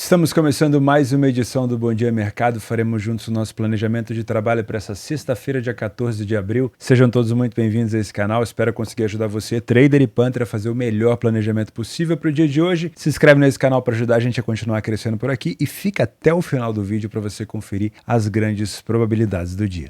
Estamos começando mais uma edição do Bom Dia Mercado. Faremos juntos o nosso planejamento de trabalho para essa sexta-feira, dia 14 de abril. Sejam todos muito bem-vindos a esse canal. Espero conseguir ajudar você, trader e punter, a fazer o melhor planejamento possível para o dia de hoje. Se inscreve nesse canal para ajudar a gente a continuar crescendo por aqui e fica até o final do vídeo para você conferir as grandes probabilidades do dia.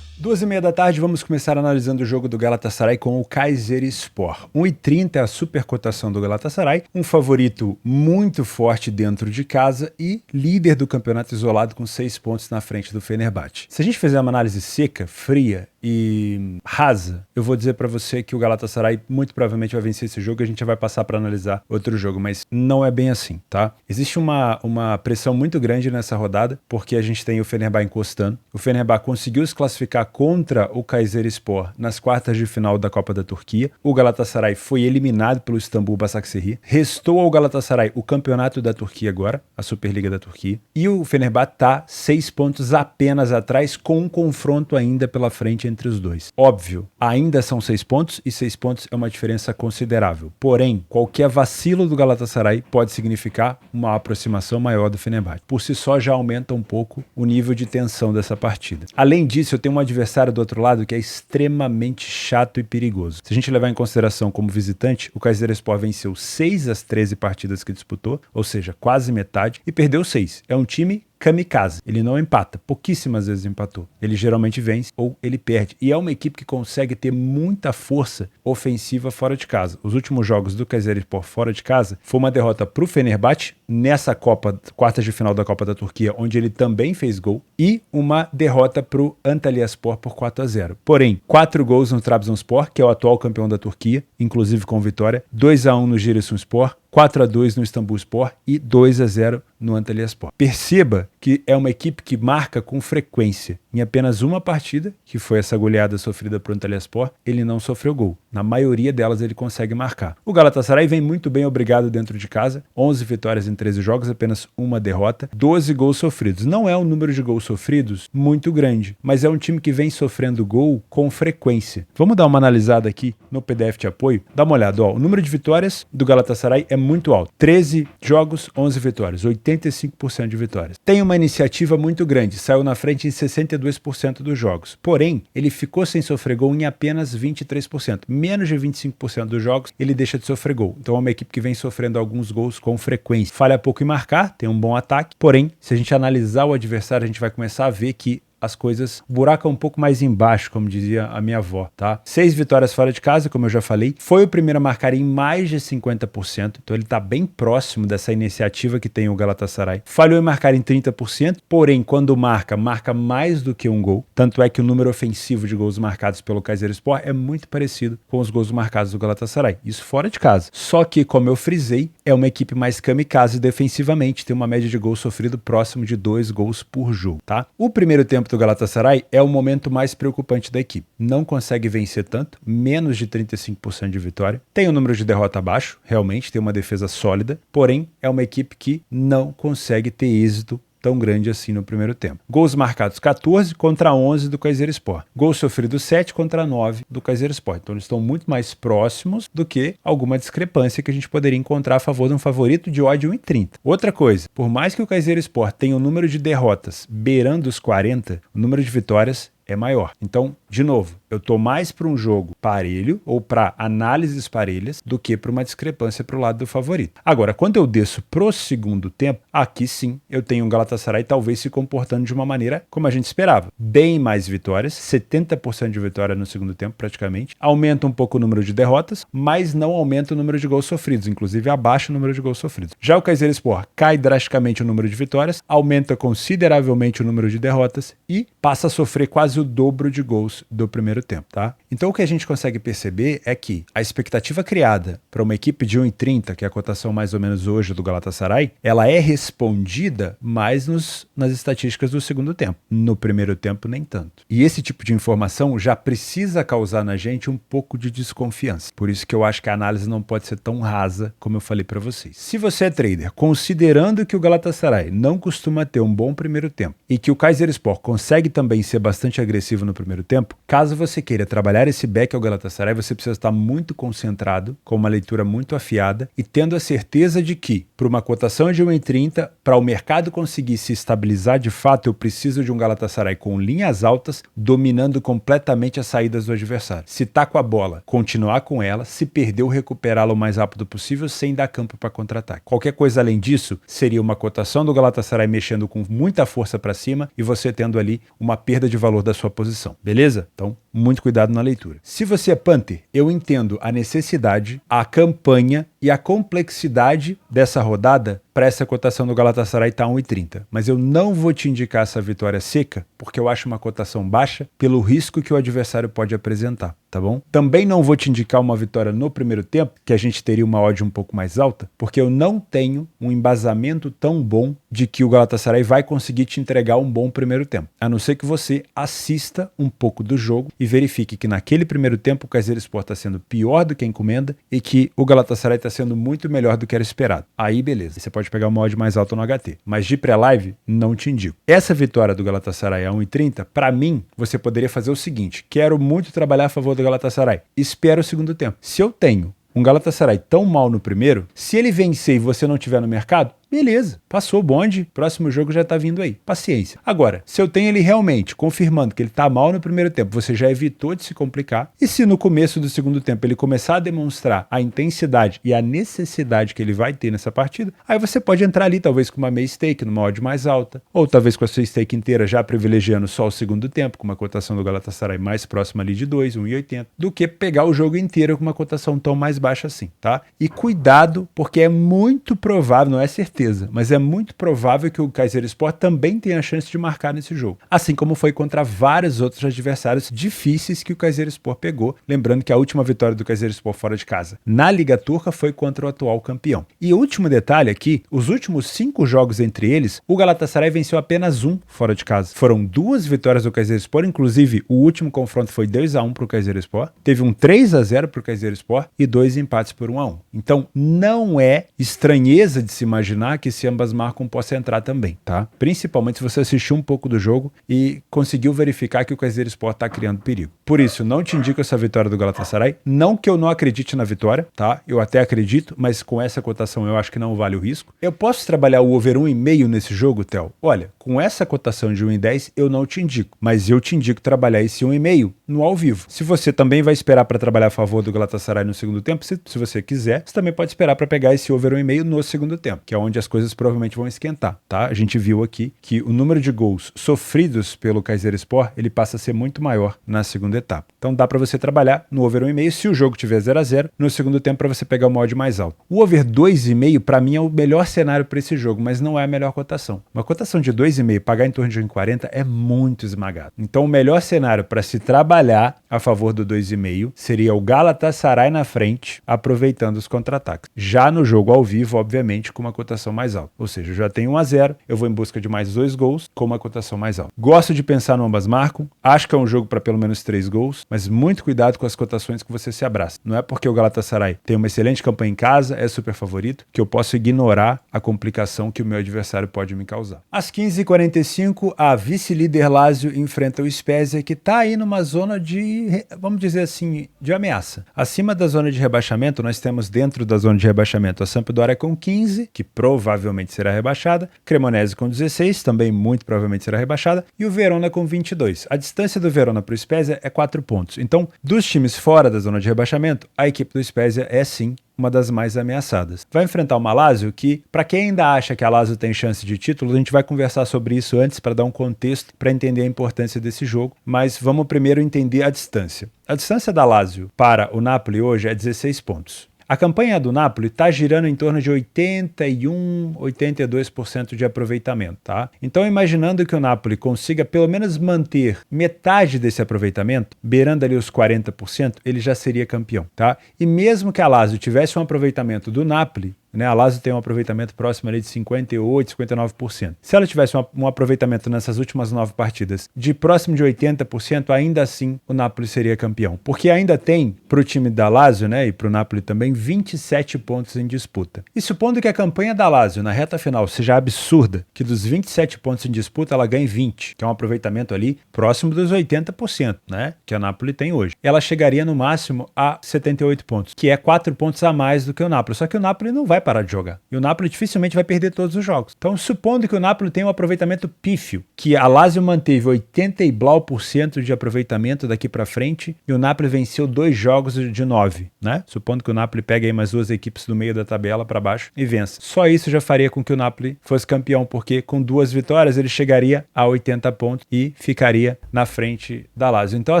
2h30 da tarde, vamos começar analisando o jogo do Galatasaray com o Kayserispor. 1,30 é a supercotação do Galatasaray, um favorito muito forte dentro de casa e líder do campeonato isolado com 6 pontos na frente do Fenerbahçe. Se a gente fizer uma análise seca, fria e rasa, eu vou dizer para você que o Galatasaray muito provavelmente vai vencer esse jogo e a gente já vai passar para analisar outro jogo, mas não é bem assim, tá? Existe uma pressão muito grande nessa rodada, porque a gente tem o Fenerbahçe encostando. O Fenerbahçe conseguiu se classificar contra o Kayserispor nas quartas de final da Copa da Turquia. O Galatasaray foi eliminado pelo Istambul Basaksehir. Restou ao Galatasaray o campeonato da Turquia agora, a Superliga da Turquia. E o Fenerbahçe está 6 pontos apenas atrás, com um confronto ainda pela frente entre os dois. Óbvio, ainda são 6 pontos e 6 pontos é uma diferença considerável. Porém, qualquer vacilo do Galatasaray pode significar uma aproximação maior do Fenerbahçe. Por si só já aumenta um pouco o nível de tensão dessa partida. Além disso, eu tenho um adversário do outro lado que é extremamente chato e perigoso. Se a gente levar em consideração como visitante, o Kayserispor venceu 6 das 13 partidas que disputou, ou seja, quase metade, e perdeu 6. É um time kamikaze, ele não empata, pouquíssimas vezes empatou. Ele geralmente vence ou ele perde. E é uma equipe que consegue ter muita força ofensiva fora de casa. Os últimos jogos do Kayserispor fora de casa foi uma derrota para o Fenerbahçe nessa Copa, quartas de final da Copa da Turquia, onde ele também fez gol, e uma derrota para o Antalyaspor por 4-0. Porém, 4 gols no Trabzonspor, que é o atual campeão da Turquia, inclusive com vitória, 2-1 no Giresunspor, 4-2 no Istambulspor e 2-0 no Antalyaspor. Perceba que é uma equipe que marca com frequência. Em apenas uma partida, que foi essa goleada sofrida por Antalyaspor, ele não sofreu gol. Na maioria delas ele consegue marcar. O Galatasaray vem muito bem obrigado dentro de casa, 11 vitórias em 13 jogos, apenas uma derrota, 12 gols sofridos. Não é um número de gols sofridos muito grande, mas é um time que vem sofrendo gol com frequência. Vamos dar uma analisada aqui no PDF de apoio? Dá uma olhada, ó, o número de vitórias do Galatasaray é muito alto. 13 jogos, 11 vitórias, 85% de vitórias. Tem uma iniciativa muito grande, saiu na frente em 62% dos jogos. Porém, ele ficou sem sofrer gol em apenas 23%. Menos de 25% dos jogos, ele deixa de sofrer gol. Então é uma equipe que vem sofrendo alguns gols com frequência. Falha pouco em marcar, tem um bom ataque. Porém, se a gente analisar o adversário, a gente vai começar a ver que as coisas, o buraco é um pouco mais embaixo, como dizia a minha avó, tá? 6 vitórias fora de casa, como eu já falei, foi o primeiro a marcar em mais de 50%, então ele tá bem próximo dessa iniciativa que tem o Galatasaray. Falhou em marcar em 30%, porém, quando marca mais do que um gol, tanto é que o número ofensivo de gols marcados pelo Kayserispor é muito parecido com os gols marcados do Galatasaray, isso fora de casa. Só que, como eu frisei, é uma equipe mais kamikaze defensivamente, tem uma média de gols sofrido próximo de 2 gols por jogo, tá? O primeiro tempo do Galatasaray é o momento mais preocupante da equipe. Não consegue vencer tanto, menos de 35% de vitória. Tem um número de derrota baixo, realmente, tem uma defesa sólida, porém é uma equipe que não consegue ter êxito tão grande assim no primeiro tempo. Gols marcados 14 contra 11 do Kayserispor. Gols sofridos 7 contra 9 do Kayserispor. Então eles estão muito mais próximos do que alguma discrepância que a gente poderia encontrar a favor de um favorito de odd 1,30. Outra coisa, por mais que o Kayserispor tenha um número de derrotas beirando os 40, o número de vitórias é maior. Então, de novo, eu tô mais para um jogo parelho ou para análises parelhas do que para uma discrepância para o lado do favorito. Agora, quando eu desço pro segundo tempo, aqui sim eu tenho um Galatasaray talvez se comportando de uma maneira como a gente esperava. Bem mais vitórias, 70% de vitória no segundo tempo praticamente. Aumenta um pouco o número de derrotas, mas não aumenta o número de gols sofridos, inclusive abaixa o número de gols sofridos. Já o Kayserispor cai drasticamente o número de vitórias, aumenta consideravelmente o número de derrotas e passa a sofrer quase o dobro de gols do primeiro tempo, tá? Então o que a gente consegue perceber é que a expectativa criada para uma equipe de 1,30, que é a cotação mais ou menos hoje do Galatasaray, ela é respondida mais nas estatísticas do segundo tempo. No primeiro tempo, nem tanto. E esse tipo de informação já precisa causar na gente um pouco de desconfiança. Por isso que eu acho que a análise não pode ser tão rasa como eu falei para vocês. Se você é trader, considerando que o Galatasaray não costuma ter um bom primeiro tempo e que o Kayserispor consegue também ser bastante agressivo no primeiro tempo, caso você queira trabalhar esse back ao Galatasaray, você precisa estar muito concentrado, com uma leitura muito afiada e tendo a certeza de que, para uma cotação de 1,30, para o mercado conseguir se estabilizar de fato, eu preciso de um Galatasaray com linhas altas, dominando completamente as saídas do adversário. Se tá com a bola, continuar com ela, se perdeu, recuperá-la o mais rápido possível, sem dar campo para contra-ataque. Qualquer coisa além disso, seria uma cotação do Galatasaray mexendo com muita força para cima e você tendo ali uma perda de valor da sua posição, beleza? Então, muito cuidado na leitura. Se você é punter, eu entendo a necessidade, a campanha e a complexidade dessa rodada para essa cotação do Galatasaray tá 1,30. Mas eu não vou te indicar essa vitória seca, porque eu acho uma cotação baixa pelo risco que o adversário pode apresentar, tá bom? Também não vou te indicar uma vitória no primeiro tempo, que a gente teria uma odd um pouco mais alta, porque eu não tenho um embasamento tão bom de que o Galatasaray vai conseguir te entregar um bom primeiro tempo. A não ser que você assista um pouco do jogo e verifique que naquele primeiro tempo o Kayserispor está sendo pior do que a encomenda e que o Galatasaray está sendo muito melhor do que era esperado. Aí beleza, você pode pegar uma odd mais alta no HT. Mas de pré-live, não te indico. Essa vitória do Galatasaray a 1,30, para mim, você poderia fazer o seguinte: quero muito trabalhar a favor do Galatasaray. Espera o segundo tempo. Se eu tenho um Galatasaray tão mal no primeiro, se ele vencer e você não tiver no mercado, beleza, passou o bonde, próximo jogo já tá vindo aí. Paciência. Agora, se eu tenho ele realmente confirmando que ele tá mal no primeiro tempo, você já evitou de se complicar. E se no começo do segundo tempo ele começar a demonstrar a intensidade e a necessidade que ele vai ter nessa partida, aí você pode entrar ali talvez com uma meia stake, numa odd mais alta, ou talvez com a sua stake inteira já privilegiando só o segundo tempo, com uma cotação do Galatasaray mais próxima ali de 2, 1,80, do que pegar o jogo inteiro com uma cotação tão mais baixa assim, tá? E cuidado, porque é muito provável, não é certeza, mas é muito provável que o Kayserispor também tenha a chance de marcar nesse jogo. Assim como foi contra vários outros adversários difíceis que o Kayserispor pegou. Lembrando que a última vitória do Kayserispor fora de casa na Liga Turca foi contra o atual campeão. E último detalhe aqui, os últimos 5 jogos entre eles, o Galatasaray venceu apenas um fora de casa. Foram 2 vitórias do Kayserispor, inclusive o último confronto foi 2-1 para o Kayserispor, teve um 3-0 para o Kayserispor e 2 empates por 1-1. Então não é estranheza de se imaginar que se ambas marcam possa entrar também, tá? Principalmente se você assistiu um pouco do jogo e conseguiu verificar que o Kayserispor está criando perigo. Por isso, não te indico essa vitória do Galatasaray. Não que eu não acredite na vitória, tá? Eu até acredito, mas com essa cotação eu acho que não vale o risco. Eu posso trabalhar o over 1,5 nesse jogo, Theo? Olha, com essa cotação de 1,10 eu não te indico, mas eu te indico trabalhar esse 1,5 no ao vivo. Se você também vai esperar para trabalhar a favor do Galatasaray no segundo tempo, se você quiser, você também pode esperar para pegar esse over 1,5 no segundo tempo, que é onde as coisas provavelmente vão esquentar, tá? A gente viu aqui que o número de gols sofridos pelo Kayserispor, ele passa a ser muito maior na segunda etapa. Então dá para você trabalhar no over 1,5 se o jogo tiver 0-0, no segundo tempo para você pegar uma odd mais alta. O over 2,5 para mim é o melhor cenário para esse jogo, mas não é a melhor cotação. Uma cotação de 2,5 pagar em torno de 1,40 é muito esmagado. Então o melhor cenário para se trabalhar a favor do 2,5 seria o Galatasaray na frente, aproveitando os contra-ataques. Já no jogo ao vivo, obviamente, com uma cotação mais alta. Ou seja, eu já tenho 1-0, eu vou em busca de mais 2 gols com uma cotação mais alta. Gosto de pensar no ambas marcam, acho que é um jogo para pelo menos 3 gols, mas muito cuidado com as cotações que você se abraça. Não é porque o Galatasaray tem uma excelente campanha em casa, é super favorito, que eu posso ignorar a complicação que o meu adversário pode me causar. Às 15h45, a vice-líder Lazio enfrenta o Spezia, que está aí numa zona de, vamos dizer assim, de ameaça. Acima da zona de rebaixamento, nós temos dentro da zona de rebaixamento a Sampdoria com 15, que provavelmente será rebaixada, Cremonese com 16, também muito provavelmente será rebaixada, e o Verona com 22. A distância do Verona para o Spezia é 4 pontos. Então, dos times fora da zona de rebaixamento, a equipe do Spezia é sim uma das mais ameaçadas. Vai enfrentar uma Lazio que, para quem ainda acha que a Lazio tem chance de título, a gente vai conversar sobre isso antes para dar um contexto, para entender a importância desse jogo, mas vamos primeiro entender a distância. A distância da Lazio para o Napoli hoje é 16 pontos. A campanha do Napoli está girando em torno de 81, 82% de aproveitamento, tá? Então, imaginando que o Napoli consiga pelo menos manter metade desse aproveitamento, beirando ali os 40%, ele já seria campeão, tá? E mesmo que a Lazio tivesse um aproveitamento do Napoli, né? A Lazio tem um aproveitamento próximo ali de 58%, 59%. Se ela tivesse um aproveitamento nessas últimas 9 partidas de próximo de 80%, ainda assim o Napoli seria campeão. Porque ainda tem, para o time da Lazio, né, e para o Napoli também, 27 pontos em disputa. E supondo que a campanha da Lazio na reta final seja absurda, que dos 27 pontos em disputa ela ganhe 20, que é um aproveitamento ali próximo dos 80%, né, que a Napoli tem hoje. Ela chegaria no máximo a 78 pontos, que é 4 pontos a mais do que o Napoli. Só que o Napoli não vai parar de jogar. E o Napoli dificilmente vai perder todos os jogos. Então, supondo que o Napoli tenha um aproveitamento pífio, que a Lazio manteve 80 e blau por cento de aproveitamento daqui para frente, e o Napoli venceu 2 jogos de 9, né? Supondo que o Napoli pegue aí mais 2 equipes do meio da tabela para baixo e vença. Só isso já faria com que o Napoli fosse campeão, porque com 2 vitórias ele chegaria a 80 pontos e ficaria na frente da Lazio. Então a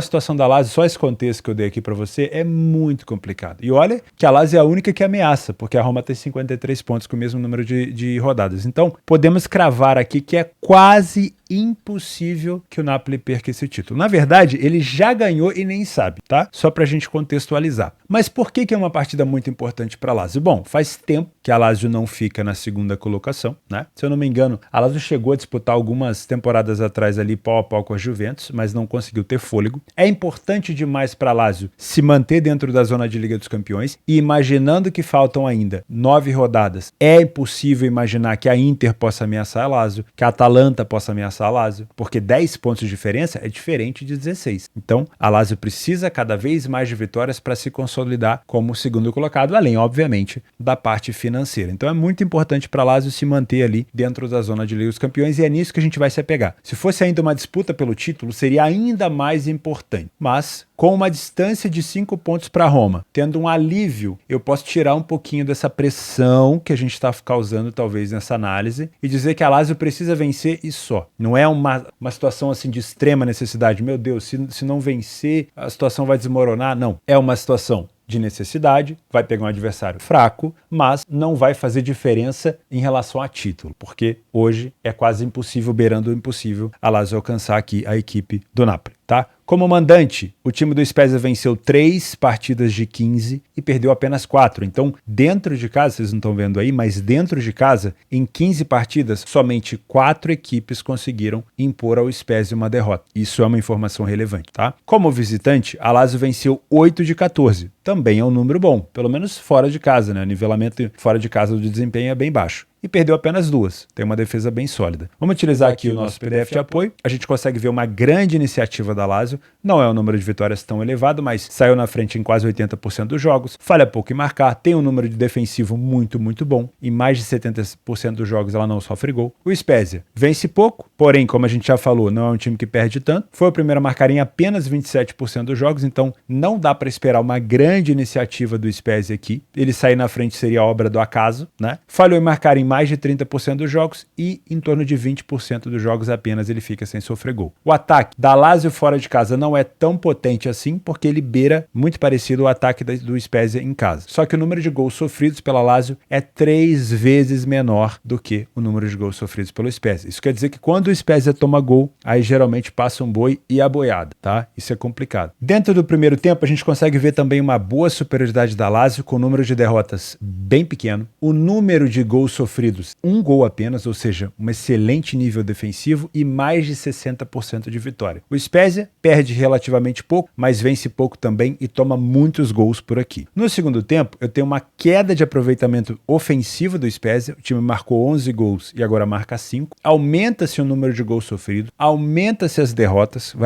situação da Lazio, só esse contexto que eu dei aqui para você, é muito complicado. E olha que a Lazio é a única que ameaça, porque a Roma tem 53 pontos com o mesmo número de rodadas. Então podemos cravar aqui que é quase impossível que o Napoli perca esse título. Na verdade, ele já ganhou e nem sabe, tá? Só pra gente contextualizar. Mas por que é uma partida muito importante pra Lazio? Bom, faz tempo que a Lazio não fica na segunda colocação, né? Se eu não me engano, a Lazio chegou a disputar algumas temporadas atrás ali pau a pau com a Juventus, mas não conseguiu ter fôlego. É importante demais pra Lazio se manter dentro da zona de Liga dos Campeões e imaginando que faltam ainda 9 rodadas, é impossível imaginar que a Inter possa ameaçar a Lazio, que a Atalanta possa ameaçar a Lazio, porque 10 pontos de diferença é diferente de 16. Então, a Lazio precisa cada vez mais de vitórias para se consolidar como o segundo colocado, além, obviamente, da parte financeira. Então, é muito importante para a Lazio se manter ali dentro da zona de Liga dos Campeões e é nisso que a gente vai se apegar. Se fosse ainda uma disputa pelo título, seria ainda mais importante. Mas, com uma distância de 5 pontos para Roma, tendo um alívio, eu posso tirar um pouquinho dessa pressão que a gente está causando talvez nessa análise e dizer que a Lazio precisa vencer e só. Não é uma situação assim de extrema necessidade. Meu Deus, se não vencer, a situação vai desmoronar. Não, é uma situação de necessidade, vai pegar um adversário fraco, mas não vai fazer diferença em relação a título, porque hoje é quase impossível, beirando o impossível, a Lazio alcançar aqui a equipe do Napoli, tá? Como mandante, o time do Spezia venceu 3 partidas de 15 e perdeu apenas 4. Então, dentro de casa, vocês não estão vendo aí, mas dentro de casa, em 15 partidas, somente 4 equipes conseguiram impor ao Spezia uma derrota. Isso é uma informação relevante, tá? Como visitante, a Lazio venceu 8 de 14. Também é um número bom, pelo menos fora de casa, né? O nivelamento fora de casa do desempenho é bem baixo. E perdeu apenas 2. Tem uma defesa bem sólida. Vamos utilizar aqui o nosso PDF de apoio. A gente consegue ver uma grande iniciativa da Lazio. Não é um número de vitórias tão elevado, mas saiu na frente em quase 80% dos jogos. Falha pouco em marcar. Tem um número de defensivo muito, muito bom. Em mais de 70% dos jogos ela não sofre gol. O Spezia vence pouco, porém, como a gente já falou, não é um time que perde tanto. Foi o primeiro a marcar em apenas 27% dos jogos, então não dá para esperar uma grande iniciativa do Spezia aqui. Ele sair na frente seria obra do acaso, né? Falhou em marcar em mais de 30% dos jogos e em torno de 20% dos jogos apenas ele fica sem sofrer gol. O ataque da Lazio fora de casa não é tão potente assim, porque ele beira muito parecido ao ataque do Spezia em casa. Só que o número de gols sofridos pela Lazio é 3 vezes menor do que o número de gols sofridos pelo Spezia. Isso quer dizer que quando o Spezia toma gol, aí geralmente passa um boi e a boiada, tá? Isso é complicado. Dentro do primeiro tempo, a gente consegue ver também uma boa superioridade da Lazio com o número de derrotas bem pequeno, o número de gols sofridos, um gol apenas, ou seja, um excelente nível defensivo e mais de 60% de vitória. O Spezia perde relativamente pouco, mas vence pouco também e toma muitos gols por aqui. No segundo tempo, eu tenho uma queda de aproveitamento ofensivo do Spezia, o time marcou 11 gols e agora marca 5, aumenta-se o número de gols sofridos, aumenta-se as derrotas,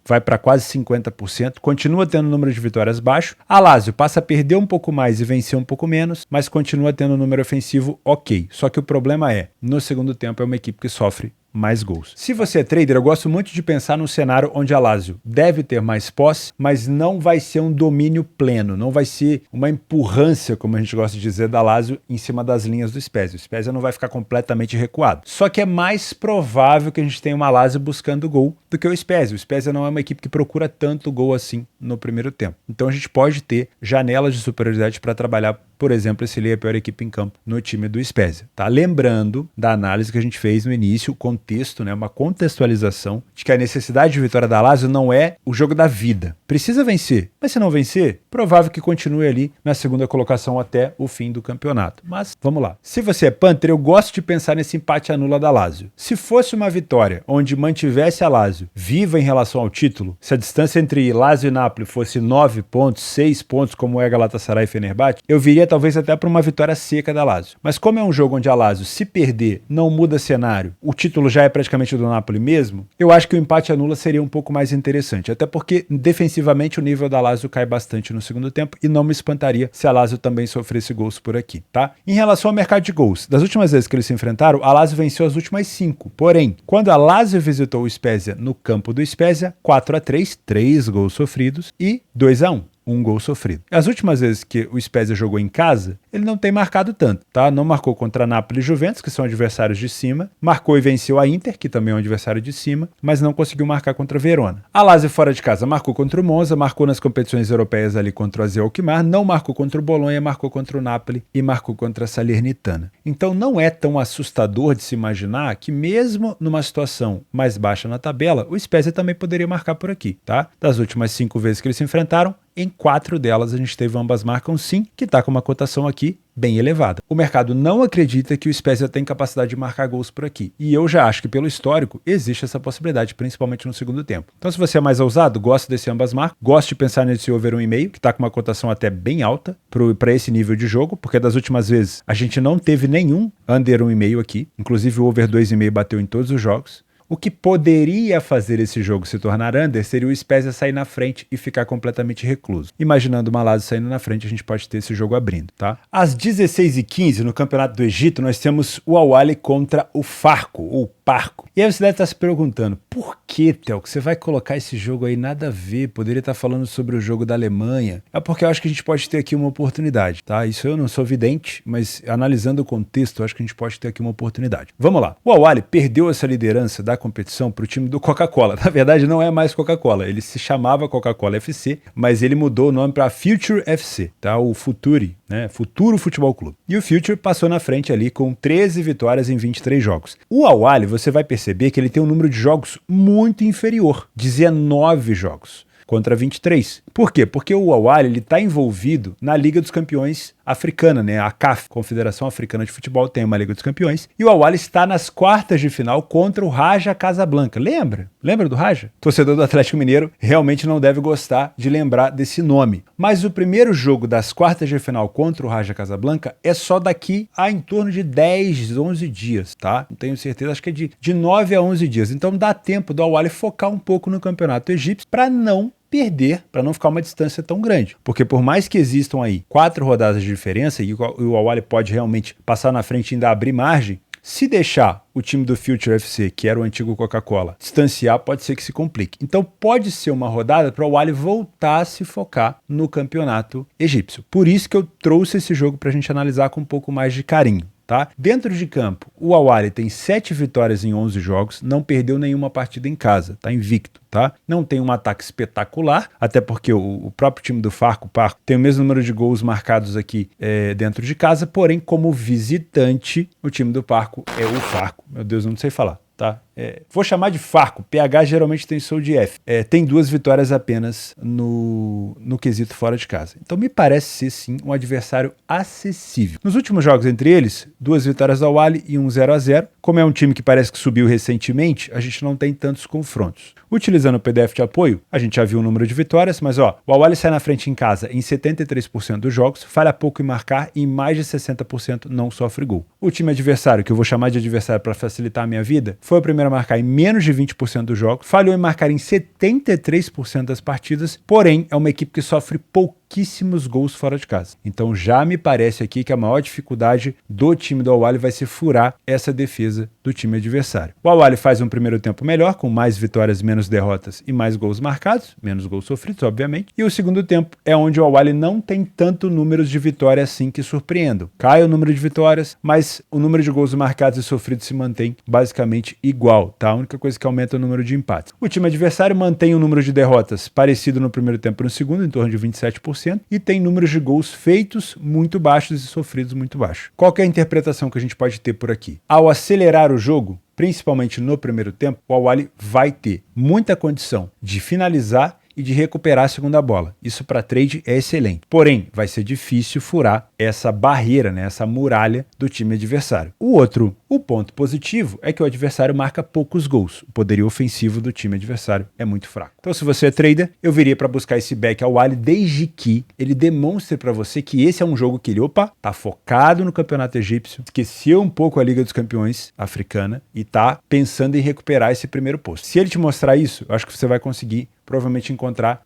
vai para quase 50%, continua tendo um número de vitórias baixo, a Lazio passa a perder um pouco mais e vencer um pouco menos, mas continua tendo um número ofensivo ok, só que o problema é, no segundo tempo é uma equipe que sofre mais gols. Se você é trader, eu gosto muito de pensar num cenário onde a Lazio deve ter mais posse, mas não vai ser um domínio pleno, não vai ser uma empurrância, como a gente gosta de dizer, da Lazio em cima das linhas do Spezia. O Spezia não vai ficar completamente recuado. Só que é mais provável que a gente tenha uma Lazio buscando gol do que o Spezia. O Spezia não é uma equipe que procura tanto gol assim no primeiro tempo. Então a gente pode ter janelas de superioridade para trabalhar, por exemplo, esse é a pior equipe em campo no time do Spezia, tá? Lembrando da análise que a gente fez no início, o contexto, né? Uma contextualização de que a necessidade de vitória da Lazio não é o jogo da vida. Precisa vencer, mas se não vencer, provável que continue ali na segunda colocação até o fim do campeonato. Mas vamos lá. Se você é Panther, eu gosto de pensar nesse empate anula da Lazio. Se fosse uma vitória onde mantivesse a Lazio viva em relação ao título, se a distância entre Lazio e Napoli fosse 9 pontos, 6 pontos, como é Galatasaray e Fenerbahçe, eu viria talvez até para uma vitória seca da Lazio. Mas como é um jogo onde a Lazio, se perder, não muda cenário, o título já é praticamente do Napoli mesmo, eu acho que o empate anula seria um pouco mais interessante, até porque defensivamente o nível da Lazio cai bastante no segundo tempo e não me espantaria se a Lazio também sofresse gols por aqui, tá? Em relação ao mercado de gols, das últimas vezes que eles se enfrentaram, a Lazio venceu as últimas 5. Porém, quando a Lazio visitou o Spezia no campo do Spezia, 4-3, 3 gols sofridos e 2-1. Um gol sofrido. As últimas vezes que o Spezia jogou em casa, ele não tem marcado tanto, tá? Não marcou contra Napoli e Juventus, que são adversários de cima, marcou e venceu a Inter, que também é um adversário de cima, mas não conseguiu marcar contra Verona. A Lazio fora de casa marcou contra o Monza, marcou nas competições europeias ali contra o AZ Alkmaar, não marcou contra o Bolonha, marcou contra o Napoli e marcou contra a Salernitana. Então não é tão assustador de se imaginar que mesmo numa situação mais baixa na tabela, o Spezia também poderia marcar por aqui, tá? Das últimas 5 vezes que eles se enfrentaram, em 4 delas a gente teve ambas marcam sim, que está com uma cotação aqui bem elevada. O mercado não acredita que o Spezia tem capacidade de marcar gols por aqui. E eu já acho que pelo histórico existe essa possibilidade, principalmente no segundo tempo. Então se você é mais ousado, gosta desse ambas marcam, gosta de pensar nesse over 1,5, que está com uma cotação até bem alta para esse nível de jogo, porque das últimas vezes a gente não teve nenhum under 1,5 aqui, inclusive o over 2,5 bateu em todos os jogos. O que poderia fazer esse jogo se tornar under seria o Spezia sair na frente e ficar completamente recluso. Imaginando uma Lazio saindo na frente, a gente pode ter esse jogo abrindo, tá? Às 16h15, no Campeonato do Egito, nós temos o Al-Ahly contra o Farco, ou Parco. E aí você deve estar se perguntando, por que, Theo, que você vai colocar esse jogo aí nada a ver? Poderia estar falando sobre o jogo da Alemanha. É porque eu acho que a gente pode ter aqui uma oportunidade, tá? Isso eu não sou vidente, mas analisando o contexto, eu acho que a gente pode ter aqui uma oportunidade. Vamos lá. O Al-Ahly perdeu essa liderança da competição para o time do Coca-Cola. Na verdade, não é mais Coca-Cola. Ele se chamava Coca-Cola FC, mas ele mudou o nome para Future FC, tá? O Futuri, né? Futuro Futebol Clube. E o Future passou na frente ali com 13 vitórias em 23 jogos. O Al-Ahly, você vai perceber que ele tem um número de jogos muito inferior, 19 jogos contra 23. Por quê? Porque o Al-Ahly está envolvido na Liga dos Campeões africana, né? A CAF, Confederação Africana de Futebol, tem uma Liga dos Campeões. E o Al-Ahly está nas quartas de final contra o Raja Casablanca. Lembra? Lembra do Raja? Torcedor do Atlético Mineiro realmente não deve gostar de lembrar desse nome. Mas o primeiro jogo das quartas de final contra o Raja Casablanca é só daqui a em torno de 10, 11 dias, tá? Não tenho certeza, acho que é de 9 a 11 dias. Então dá tempo do Al-Ahly focar um pouco no campeonato egípcio para não perder, para não ficar uma distância tão grande. Porque por mais que existam aí 4 rodadas de diferença e o Al-Ahly pode realmente passar na frente e ainda abrir margem, se deixar o time do Future FC, que era o antigo Coca-Cola, distanciar, pode ser que se complique. Então pode ser uma rodada para o Al-Ahly voltar a se focar no campeonato egípcio. Por isso que eu trouxe esse jogo para a gente analisar com um pouco mais de carinho. Tá? Dentro de campo, o Al-Ahly tem 7 vitórias em 11 jogos, não perdeu nenhuma partida em casa, tá invicto, tá? Não tem um ataque espetacular, até porque o próprio time do Parco tem o mesmo número de gols marcados aqui dentro de casa, porém, como visitante, o time do Parco é o Farco. Meu Deus, não sei falar. Tá? Vou chamar de Farco, PH geralmente tem som de F. Tem 2 vitórias apenas no quesito fora de casa. Então me parece ser sim um adversário acessível. Nos últimos jogos entre eles, 2 vitórias ao Al-Ahly e um 0-0. Como é um time que parece que subiu recentemente, a gente não tem tantos confrontos. Utilizando o PDF de apoio, a gente já viu o número de vitórias, mas o Al-Ahly sai na frente em casa em 73% dos jogos, falha pouco em marcar e em mais de 60% não sofre gol. O time adversário, que eu vou chamar de adversário para facilitar a minha vida, foi o primeiro a marcar em menos de 20% dos jogos, falhou em marcar em 73% das partidas, porém é uma equipe que sofre pouquíssimos gols fora de casa. Então já me parece aqui que a maior dificuldade do time do Al-Ahly vai ser furar essa defesa do time adversário. O Al-Ahly faz um primeiro tempo melhor, com mais vitórias, menos derrotas e mais gols marcados, menos gols sofridos, obviamente. E o segundo tempo é onde o Al-Ahly não tem tanto números de vitórias assim que surpreendam. Cai o número de vitórias, mas o número de gols marcados e sofridos se mantém basicamente igual, tá? A única coisa que aumenta é o número de empates. O time adversário mantém o número de derrotas parecido no primeiro tempo e no segundo, em torno de 27%, e tem números de gols feitos muito baixos e sofridos muito baixos. Qual que é a interpretação que a gente pode ter por aqui? Ao acelerar o jogo, principalmente no primeiro tempo, o Al-Ahly vai ter muita condição de finalizar e e de recuperar a segunda bola. Isso para trade é excelente. Porém, vai ser difícil furar essa barreira, né, essa muralha do time adversário. O ponto positivo é que o adversário marca poucos gols. O poderio ofensivo do time adversário é muito fraco. Então, se você é trader, eu viria para buscar esse back ao Ali desde que ele demonstre para você que esse é um jogo que ele, tá focado no campeonato egípcio, esqueceu um pouco a Liga dos Campeões africana e tá pensando em recuperar esse primeiro posto. Se ele te mostrar isso, eu acho que você vai conseguir provavelmente encontrar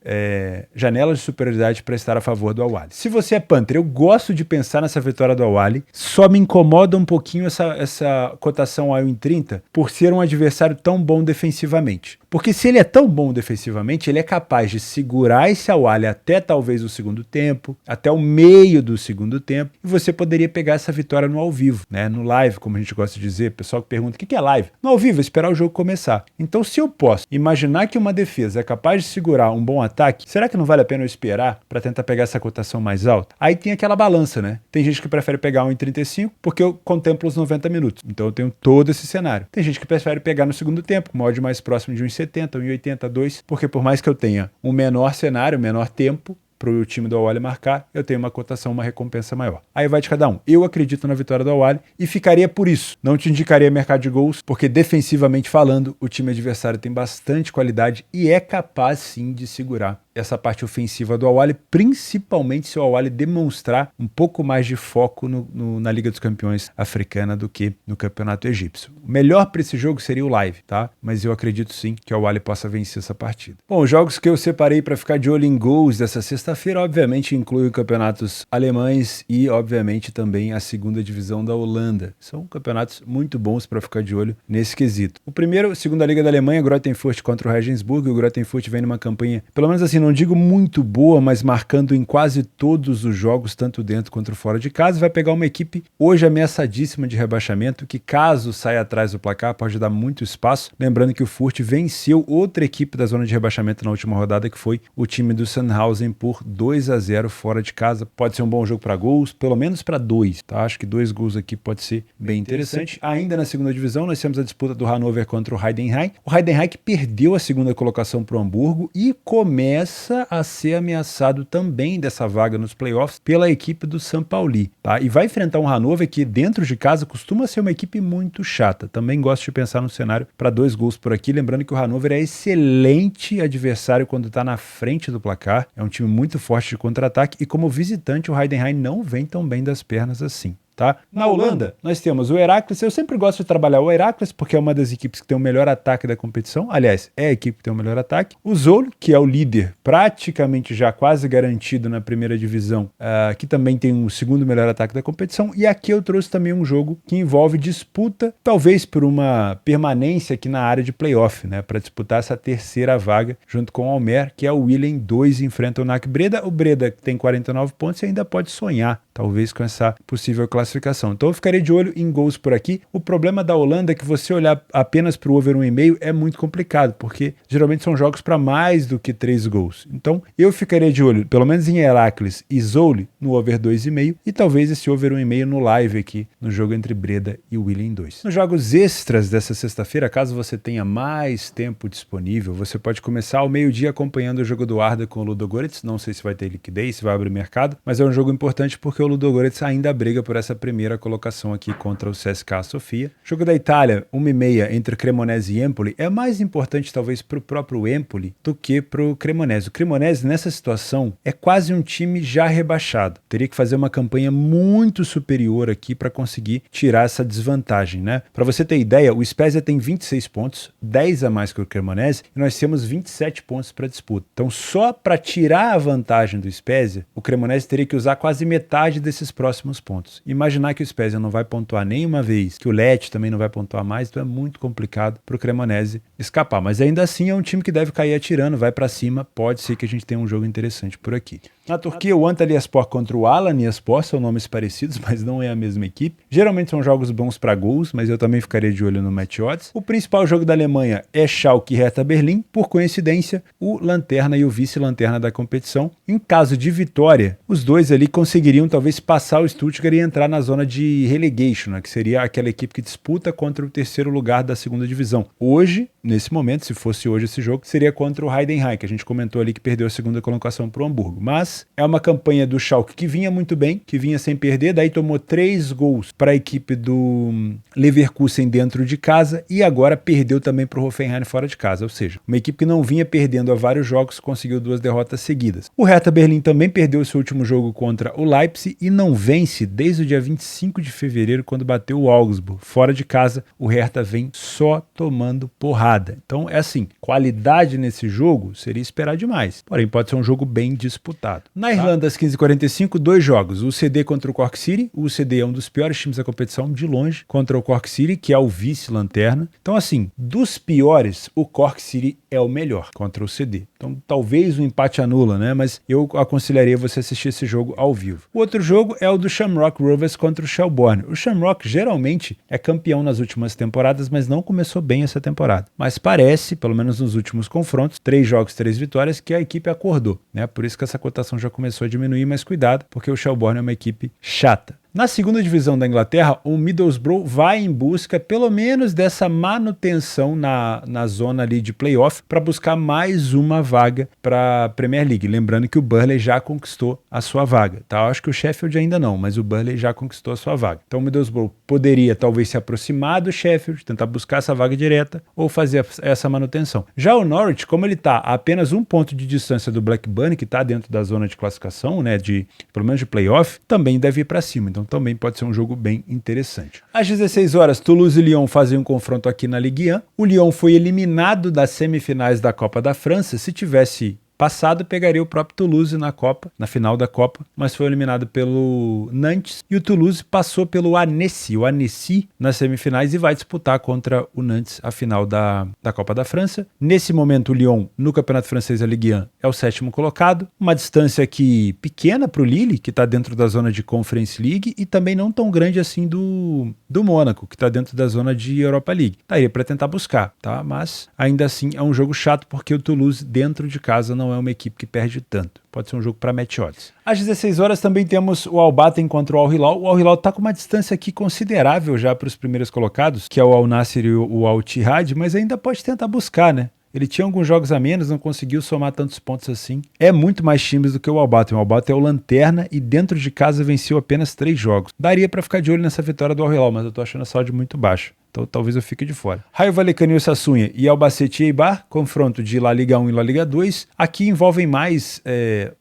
janelas de superioridade para estar a favor do Al-Ahly. Se você é Panther, eu gosto de pensar nessa vitória do Al-Ahly, só me incomoda um pouquinho essa cotação ao em 30 por ser um adversário tão bom defensivamente. Porque se ele é tão bom defensivamente, ele é capaz de segurar esse Al-Ahly até talvez o segundo tempo, até o meio do segundo tempo, e você poderia pegar essa vitória no ao vivo, né? No live, como a gente gosta de dizer, pessoal que pergunta, o que é live? No ao vivo, esperar o jogo começar. Então, se eu posso imaginar que uma defesa é capaz de segurar um bom ataque, será que não vale a pena eu esperar para tentar pegar essa cotação mais alta? Aí tem aquela balança, né? Tem gente que prefere pegar 1,35 porque eu contemplo os 90 minutos. Então eu tenho todo esse cenário. Tem gente que prefere pegar no segundo tempo, com odd mais próximo de 1,70, 1,80, 2, porque por mais que eu tenha um menor cenário, um menor tempo, para o time do Al-Ahly marcar, eu tenho uma cotação, uma recompensa maior. Aí vai de cada um. Eu acredito na vitória do Al-Ahly e ficaria por isso. Não te indicaria mercado de gols, porque defensivamente falando, o time adversário tem bastante qualidade e é capaz sim de segurar essa parte ofensiva do Al-Ahly, principalmente se o Al-Ahly demonstrar um pouco mais de foco na Liga dos Campeões africana do que no campeonato egípcio. O melhor para esse jogo seria o live, tá? Mas eu acredito sim que o Al-Ahly possa vencer essa partida. Bom, os jogos que eu separei para ficar de olho em gols dessa sexta-feira, obviamente, incluem campeonatos alemães e, obviamente, também a segunda divisão da Holanda. São campeonatos muito bons para ficar de olho nesse quesito. O primeiro, segunda Liga da Alemanha, Grottenfurt contra o Regensburg. O Grottenfurt vem numa campanha, pelo menos assim, não digo muito boa, mas marcando em quase todos os jogos, tanto dentro quanto fora de casa. Vai pegar uma equipe hoje ameaçadíssima de rebaixamento, que caso saia atrás do placar, pode dar muito espaço. Lembrando que o Furt venceu outra equipe da zona de rebaixamento na última rodada, que foi o time do Sandhausen por 2-0 fora de casa. Pode ser um bom jogo para gols, pelo menos para 2, tá? Acho que 2 gols aqui pode ser bem interessante. Ainda na segunda divisão, nós temos a disputa do Hannover contra o Heidenheim. O Heidenheim que perdeu a segunda colocação para o Hamburgo e começa a ser ameaçado também dessa vaga nos playoffs pela equipe do São Paulo, tá? E vai enfrentar um Hannover que dentro de casa costuma ser uma equipe muito chata. Também gosto de pensar no cenário para 2 gols por aqui, lembrando que o Hannover é excelente adversário quando está na frente do placar, é um time muito forte de contra-ataque e como visitante o Heidenheim não vem tão bem das pernas assim. Tá? Na Holanda, nós temos o Heracles. Eu sempre gosto de trabalhar o Heracles porque é uma das equipes que tem o melhor ataque da competição. Aliás, é a equipe que tem o melhor ataque. O Zwolle, que é o líder praticamente já quase garantido na primeira divisão, que também tem o segundo melhor ataque da competição. E aqui eu trouxe também um jogo que envolve disputa, talvez por uma permanência aqui na área de playoff, né, para disputar essa terceira vaga junto com o Almer, que é o Willem 2 enfrenta o NAC Breda. O Breda tem 49 pontos e ainda pode sonhar, talvez, com essa possível classificação. Então eu ficaria de olho em gols por aqui. O problema da Holanda é que você olhar apenas para o over 1,5 é muito complicado, porque geralmente são jogos para mais do que 3 gols. Então eu ficaria de olho, pelo menos em Heracles e Zwolle, no over 2,5 e talvez esse over 1,5 no live aqui, no jogo entre Breda e Willem 2. Nos jogos extras dessa sexta-feira, caso você tenha mais tempo disponível, você pode começar ao meio-dia acompanhando o jogo do Arda com o Ludogorets. Não sei se vai ter liquidez, se vai abrir mercado, mas é um jogo importante porque o Ludogorets ainda briga por essa primeira colocação aqui contra o CSKA Sofia. Jogo da Itália, 1h30 entre Cremonese e Empoli, é mais importante talvez para o próprio Empoli do que para o Cremonese. O Cremonese nessa situação é quase um time já rebaixado. Teria que fazer uma campanha muito superior aqui para conseguir tirar essa desvantagem, né? Para você ter ideia, o Spezia tem 26 pontos, 10 a mais que o Cremonese, e nós temos 27 pontos para disputa. Então só para tirar a vantagem do Spezia, o Cremonese teria que usar quase metade desses próximos pontos. Imaginar que o Spezia não vai pontuar nenhuma vez, que o Lecce também não vai pontuar mais, então é muito complicado para o Cremonese escapar. Mas ainda assim é um time que deve cair atirando, vai para cima, pode ser que a gente tenha um jogo interessante por aqui. Na Turquia, o Antalyaspor contra o Alanyaspor são nomes parecidos, mas não é a mesma equipe. Geralmente são jogos bons para gols, mas eu também ficaria de olho no match odds. O principal jogo da Alemanha é Schalke e Hertha Berlim, por coincidência, o lanterna e o vice-lanterna da competição. Em caso de vitória, os dois ali conseguiriam talvez passar o Stuttgart e entrar na zona de relegation, né, que seria aquela equipe que disputa contra o terceiro lugar da segunda divisão. Hoje, nesse momento, se fosse hoje esse jogo, seria contra o Heidenheim, que a gente comentou ali que perdeu a segunda colocação para o Hamburgo. Mas é uma campanha do Schalke que vinha muito bem, que vinha sem perder, daí tomou 3 gols para a equipe do Leverkusen dentro de casa e agora perdeu também para o Hoffenheim fora de casa, ou seja, uma equipe que não vinha perdendo há vários jogos conseguiu 2 derrotas seguidas. O Hertha Berlim também perdeu seu último jogo contra o Leipzig e não vence desde o dia 25 de fevereiro, quando bateu o Augsburg. Fora de casa, o Hertha vem só tomando porrada. Então é assim, qualidade nesse jogo seria esperar demais, porém pode ser um jogo bem disputado. Na Irlanda, às 15h45, 2 jogos, o UCD contra o Cork City. O UCD é um dos piores times da competição, de longe, contra o Cork City, que é o vice-lanterna. Então assim, dos piores, o Cork City é o melhor contra o UCD. Então talvez o empate anula, né? Mas eu aconselharia você assistir esse jogo ao vivo. O outro jogo é o do Shamrock Rovers contra o Shelbourne. O Shamrock geralmente é campeão nas últimas temporadas, mas não começou bem essa temporada. Mas parece, pelo menos nos últimos confrontos, 3 jogos, 3 vitórias, que a equipe acordou, né? Por isso que essa cotação já começou a diminuir, mas cuidado, porque o Shelbourne é uma equipe chata. Na segunda divisão da Inglaterra, o Middlesbrough vai em busca, pelo menos, dessa manutenção na zona ali de playoff para buscar mais uma vaga para a Premier League. Lembrando que o Burnley já conquistou a sua vaga, tá? Eu acho que o Sheffield ainda não, mas o Burnley já conquistou a sua vaga. Então o Middlesbrough poderia talvez se aproximar do Sheffield, tentar buscar essa vaga direta ou fazer essa manutenção. Já o Norwich, como ele está a apenas 1 ponto de distância do Blackburn, que está dentro da zona de classificação, né, pelo menos de playoff, também deve ir para cima. Então também pode ser um jogo bem interessante. Às 16 horas, Toulouse e Lyon fazem um confronto aqui na Ligue 1. O Lyon foi eliminado das semifinais da Copa da França. Se tivesse passado, pegaria o próprio Toulouse na final da Copa, mas foi eliminado pelo Nantes e o Toulouse passou pelo Annecy nas semifinais e vai disputar contra o Nantes a final da Copa da França. Nesse momento, o Lyon, no Campeonato Francês da Ligue 1, é o 7º colocado, uma distância aqui pequena para o Lille, que está dentro da zona de Conference League, e também não tão grande assim do Mônaco, que está dentro da zona de Europa League. Daí para tentar buscar, tá? Mas ainda assim é um jogo chato, porque o Toulouse dentro de casa não é uma equipe que perde tanto. Pode ser um jogo para match odds. Às 16 horas também temos o Al Batten contra o Al Hilal. O Al Hilal está com uma distância aqui considerável já para os primeiros colocados, que é o Al Nassr e o Al Ittihad, mas ainda pode tentar buscar, né? Ele tinha alguns jogos a menos, não conseguiu somar tantos pontos assim. É muito mais times do que o Al Batten. O Al Batten é o lanterna e dentro de casa venceu apenas 3 jogos. Daria para ficar de olho nessa vitória do Al Hilal, mas eu tô achando essa odd muito baixa. Então talvez eu fique de fora. Raio Vallecano e Osasuna e Albacete e Eibar, confronto de La Liga 1 e La Liga 2. Aqui envolvem mais,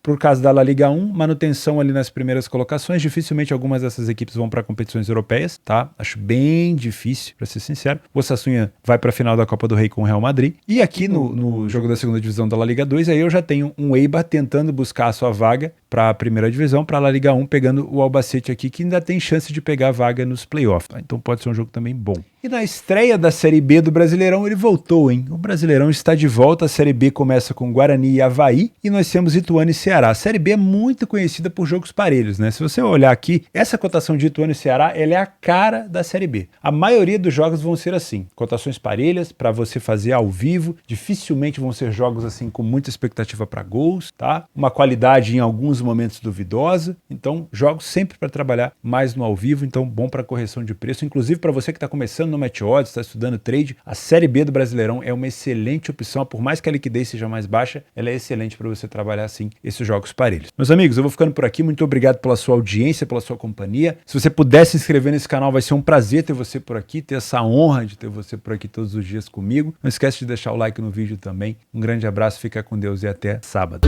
por causa da La Liga 1, manutenção ali nas primeiras colocações. Dificilmente algumas dessas equipes vão para competições europeias, tá? Acho bem difícil, para ser sincero. O Osasuna vai para a final da Copa do Rei com o Real Madrid. E aqui no jogo da segunda divisão da La Liga 2, aí eu já tenho um Eibar tentando buscar a sua vaga para a primeira divisão, para a La Liga 1, pegando o Albacete aqui, que ainda tem chance de pegar a vaga nos playoffs. Tá? Então pode ser um jogo também bom. E na estreia da Série B do Brasileirão, ele voltou, hein? O Brasileirão está de volta, a Série B começa com Guarani e Avaí, e nós temos Ituano e Ceará. A Série B é muito conhecida por jogos parelhos, né? Se você olhar aqui, essa cotação de Ituano e Ceará, ela é a cara da Série B. A maioria dos jogos vão ser assim, cotações parelhas, para você fazer ao vivo, dificilmente vão ser jogos assim com muita expectativa para gols, tá? Uma qualidade em alguns momentos duvidosa, então jogos sempre para trabalhar mais no ao vivo, então bom para correção de preço, inclusive para você que está começando no Match Odds, está estudando trade, a Série B do Brasileirão é uma excelente opção, por mais que a liquidez seja mais baixa, ela é excelente para você trabalhar assim esses jogos parelhos. Meus amigos, eu vou ficando por aqui, muito obrigado pela sua audiência, pela sua companhia. Se você puder se inscrever nesse canal, vai ser um prazer ter você por aqui, ter essa honra de ter você por aqui todos os dias comigo. Não esquece de deixar o like no vídeo também. Um grande abraço, fica com Deus e até sábado.